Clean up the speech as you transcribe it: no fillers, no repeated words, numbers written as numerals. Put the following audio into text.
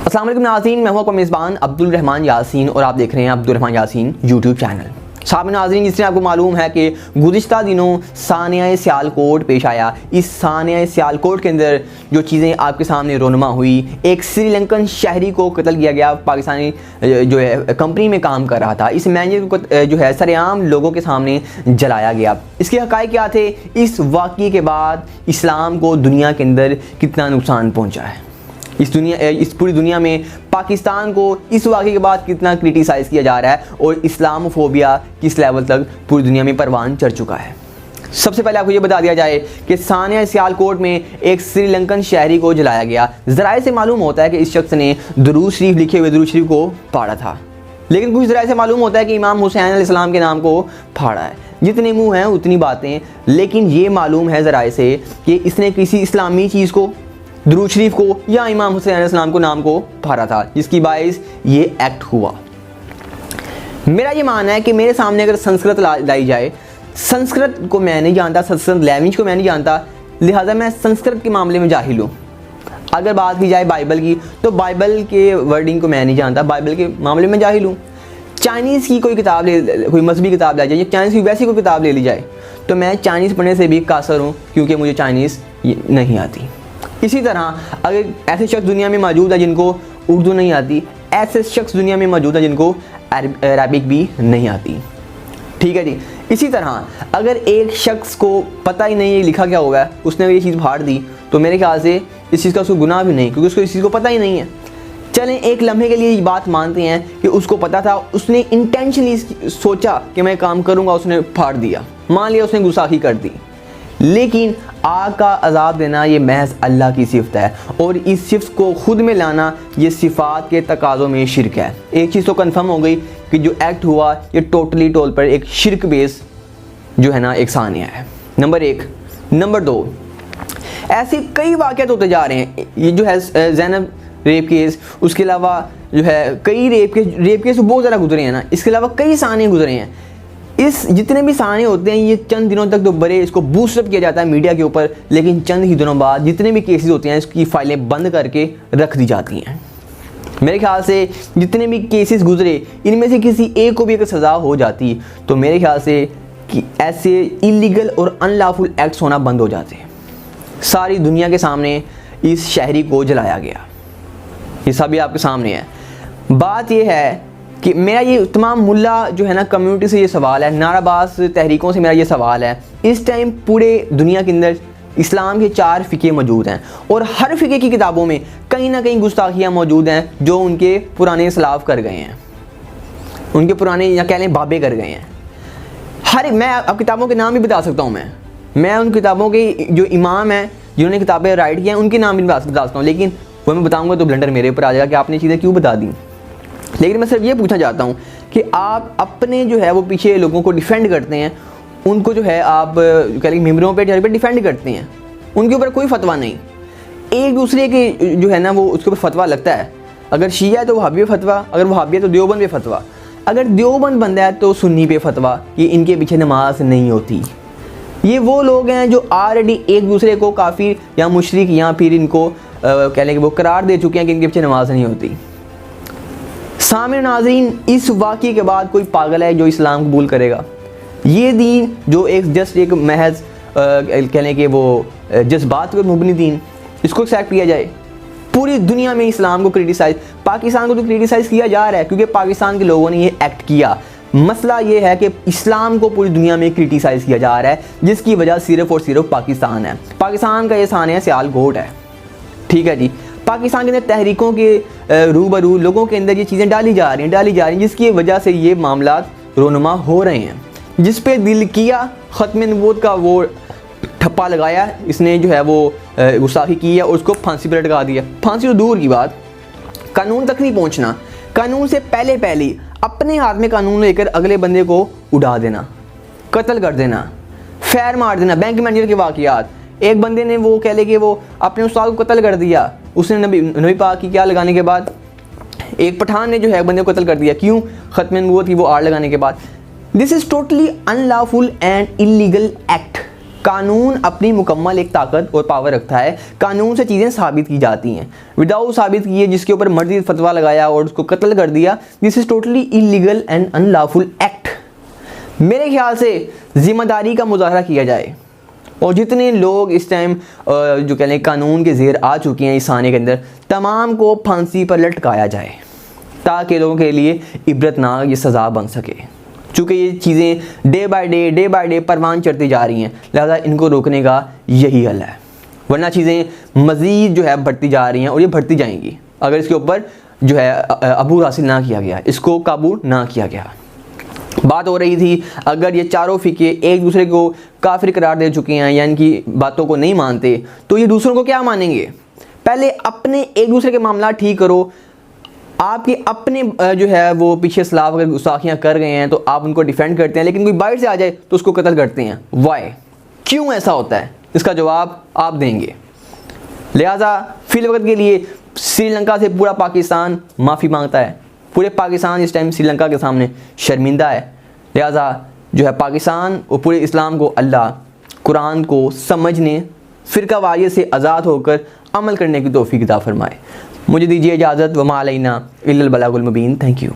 अस्सलाम वालेकुम नाज़रीन, मैं हूं आपका मेज़बान अब्दुल रहमान यासीन और आप देख रहे हैं अब्दुल रहमान यासीन यूट्यूब चैनल। साहब नाज़रीन, जिससे आपको मालूम है कि गुज़िश्ता दिनों सानिया सियालकोट पेश आया। इस सानिया सियालकोट के अंदर जो चीज़ें आपके सामने रोनुमा हुई, एक श्रीलंकन शहरी को कत्ल किया गया, पाकिस्तानी जो है कंपनी में काम कर रहा था। इस मैनेजर को जो है सरेआम लोगों के सामने जलाया गया। इसके हक़ाइक़ क्या थे? इस वाक़ये के बाद इस्लाम को दुनिया के अंदर कितना नुकसान पहुँचा है, इस पूरी दुनिया में पाकिस्तान को इस वाक़े के बाद कितना क्रिटिसाइज़ किया जा रहा है और इस्लामोफोबिया किस लेवल तक पूरी दुनिया में परवान चढ़ चुका है। सबसे पहले आपको ये बता दिया जाए कि सानिया सियालकोट में एक श्रीलंकन शहरी को जलाया गया। ज़राए से मालूम होता है कि इस शख्स ने दुरूद शरीफ लिखे हुए दुरूद शरीफ को फाड़ा था, लेकिन कुछ ज़राए से मालूम होता है कि इमाम हुसैन अलैहिस्सलाम के नाम को फाड़ा है। जितने मुँह हैं उतनी बातें, लेकिन ये मालूम है ज़राए से कि इसने किसी इस्लामी चीज़ को, दुरूद शरीफ को या इमाम हुसैन अलैहिस्सलाम को नाम को फाड़ा था, जिसकी बाइस ये एक्ट हुआ। मेरा ये मानना है कि मेरे सामने अगर संस्कृत लाई जाए, संस्कृत को मैं नहीं जानता, संस्कृत लैंग्वेज को मैं नहीं जानता, लिहाजा मैं संस्कृत के मामले में जाहिल हूँ। अगर बात की जाए बाइबल की, तो बाइबल के वर्डिंग को मैं नहीं जानता, बाइबल के मामले में जाहिल हूँ। चाइनीज़ की कोई किताब कोई मजहबी किताब लाई जाए या चाइनीज़ की वैसी कोई किताब ले ली जाए, तो मैं चाइनीज़ पढ़ने से भी कासर हूँ, क्योंकि मुझे चाइनीज़ नहीं आती। इसी तरह अगर ऐसे शख्स दुनिया में मौजूद है जिनको उर्दू नहीं आती, ऐसे शख्स दुनिया में मौजूद है जिनको अरबिक भी नहीं आती, ठीक है जी। इसी तरह अगर एक शख्स को पता ही नहीं है लिखा क्या हुआ है, उसने ये चीज़ फाड़ दी, तो मेरे ख्याल से इस चीज़ का उसको गुनाह भी नहीं, क्योंकि उसको इस चीज़ को पता ही नहीं है। चलें एक लम्हे के लिए ये बात मानते हैं कि उसको पता था, उसने इंटेंशनली सोचा कि मैं काम करूँगा, उसने फाड़ दिया, मान लिया उसने गुस्ताखी कर दी, लेकिन आग का अजाब देना ये महज अल्लाह की सिफ़त है और इस सिफ़त को खुद में लाना ये सिफ़ात के तकाज़ों में शिरक है। एक चीज़ तो कंफर्म हो गई कि जो एक्ट हुआ ये टोटली तौर पर एक शिरक बेस जो है ना एक सानिया है, नंबर एक। नंबर दो, ऐसे कई वाक़यात होते जा रहे हैं। ये जो है ज़ैनब रेप केस, उसके अलावा जो है कई रेप केस बहुत ज़्यादा गुजरे हैं ना, इसके अलावा कई सानिए गुजरे हैं। इस जितने भी साने होते हैं ये चंद दिनों तक तो बड़े इसको बूस्टअप किया जाता है मीडिया के ऊपर, लेकिन चंद ही दिनों बाद जितने भी केसेस होते हैं इसकी फाइलें बंद करके रख दी जाती हैं। मेरे ख्याल से जितने भी केसेस गुजरे इनमें से किसी एक को भी अगर सज़ा हो जाती तो मेरे ख्याल से कि ऐसे इलीगल और अनलॉफुल एक्ट्स होना बंद हो जाते। सारी दुनिया के सामने इस शहरी को जलाया गया, ये सब भी आपके सामने है। बात यह है कि मेरा ये तमाम मुल्ला जो है ना कम्युनिटी से ये सवाल है, नाराबाज तहरीकों से मेरा ये सवाल है, इस टाइम पूरे दुनिया के अंदर इस्लाम के 4 फ़िक़े मौजूद हैं और हर फ़िक़े की किताबों में कहीं ना कहीं गुस्ताखियाँ मौजूद हैं जो उनके पुराने सलाफ कर गए हैं, उनके पुराने या कह लें बाबे कर गए हैं। मैं अब किताबों के नाम भी बता सकता हूँ, मैं उन किताबों के जो इमाम हैं जिन्होंने किताबें राइट किया हैं उनके नाम भी बता सकता हूँ, लेकिन वो मैं बताऊँगा तो ब्लंडर मेरे ऊपर आ जाएगा कि आपने चीज़ें क्यों बता दी। लेकिन मैं सिर्फ ये पूछना चाहता हूँ कि आप अपने जो है वो पीछे लोगों को डिफेंड करते हैं, उनको जो है आप कह लें मेम्बरों पे डिफेंड करते हैं, उनके ऊपर कोई फतवा नहीं, एक दूसरे के जो है ना वो उसके ऊपर फतवा लगता है। अगर शिया है तो वहाबी पे फतवा, अगर वहाबी है तो देवबंद पे फतवा, अगर देवबंद बंदा है तो सुन्नी पे फतवा कि इनके पीछे नमाज नहीं होती। ये वो लोग हैं जो ऑलरेडी एक दूसरे को काफ़ी या मुशरिक या फिर इनको कह लें कि वो करार दे चुके हैं कि इनके पीछे नमाज नहीं होती। सामने नाज़रीन, इस वाक़ये के बाद कोई पागल है जो इस्लाम कबूल करेगा? ये दीन जो एक महज कह लें कि वो जज्बात पर मुबनी दीन, इसको एक्सेप्ट किया जाए? पूरी दुनिया में इस्लाम को क्रिटिसाइज़, पाकिस्तान को तो क्रिटिसाइज़ किया जा रहा है क्योंकि पाकिस्तान के लोगों ने ये एक्ट किया। मसला ये है कि इस्लाम को पूरी दुनिया में क्रिटिसाइज़ किया जा रहा है, जिसकी वजह सिर्फ़ और सिर्फ पाकिस्तान है। पाकिस्तान का ये सानिया सियालकोट है, ठीक है जी। पाकिस्तान के अंदर तहरीकों के रूबरू लोगों के अंदर ये चीज़ें डाली जा रही हैं, जिसकी वजह से ये मामला रोनुमा हो रहे हैं। जिस पे दिल किया ख़त्म नबूवत का वो ठप्पा लगाया, इसने जो है वो गुस्ताखी की है और उसको फांसी पर लटका दिया। फांसी तो दूर की बात, कानून तक नहीं पहुँचना, कानून से पहले अपने हाथ में कानून लेकर अगले बंदे को उड़ा देना, कत्ल कर देना, फैर मार देना। बैंक मैनेजर के वाक़यात, एक बंदे ने वो कह ले कि वो अपने उस्ताद को कत्ल कर दिया, उसने नबी पाक की क्या लगाने के बाद, एक पठान ने जो है बंदे को कत्ल कर दिया, क्यों? ख़त्म नबूवत की वो आड़ लगाने के बाद। This is totally unlawful and illegal act. कानून अपनी मुकम्मल एक ताकत और पावर रखता है। कानून से चीज़ें साबित की जाती हैं। विदाउट साबित किए जिसके ऊपर मर्जी फतवा लगाया और उसको कत्ल कर दिया, this is totally illegal and unlawful act. मेरे ख्याल से जिम्मेदारी का मुजाहरा किया जाए और जितने लोग इस टाइम जो कह लें कानून के ज़ेर आ चुके हैं इस साने के अंदर, तमाम को फांसी पर लटकाया जाए ताकि लोगों के लिए इबरतनाक ये सज़ा बन सके। चूँकि ये चीज़ें डे बाय डे परवान चढ़ती जा रही हैं, लिहाजा इनको रोकने का यही हल है, वरना चीज़ें मज़ीद जो है बढ़ती जा रही हैं और ये बढ़ती जाएंगी अगर इसके ऊपर जो है अबूर हासिल ना किया गया, इसको काबू ना किया गया। बात हो रही थी अगर ये चारों फ़िक़े एक दूसरे को काफिर करार दे चुके हैं या इनकी बातों को नहीं मानते तो ये दूसरों को क्या मानेंगे। पहले अपने एक दूसरे के मामला ठीक करो। आपके अपने जो है वो पीछे सलाफ अगर गुस्ताखियाँ कर गए हैं तो आप उनको डिफेंड करते हैं, लेकिन कोई बाहर से आ जाए तो उसको कत्ल करते हैं। वाई, क्यों ऐसा होता है? इसका जवाब आप देंगे। लिहाजा फिल वक्त के लिए श्रीलंका से पूरा पाकिस्तान माफ़ी मांगता है। पूरे पाकिस्तान इस टाइम श्रीलंका के सामने शर्मिंदा है। लिहाजा जो है पाकिस्तान और पूरे इस्लाम को अल्लाह कुरान को समझने, फ़िरका वारियत से आज़ाद होकर अमल करने की तौफीक अता फरमाए। मुझे दीजिए इजाज़त। वमा अलैना इल्लल बलागुल मुबीन। Thank you.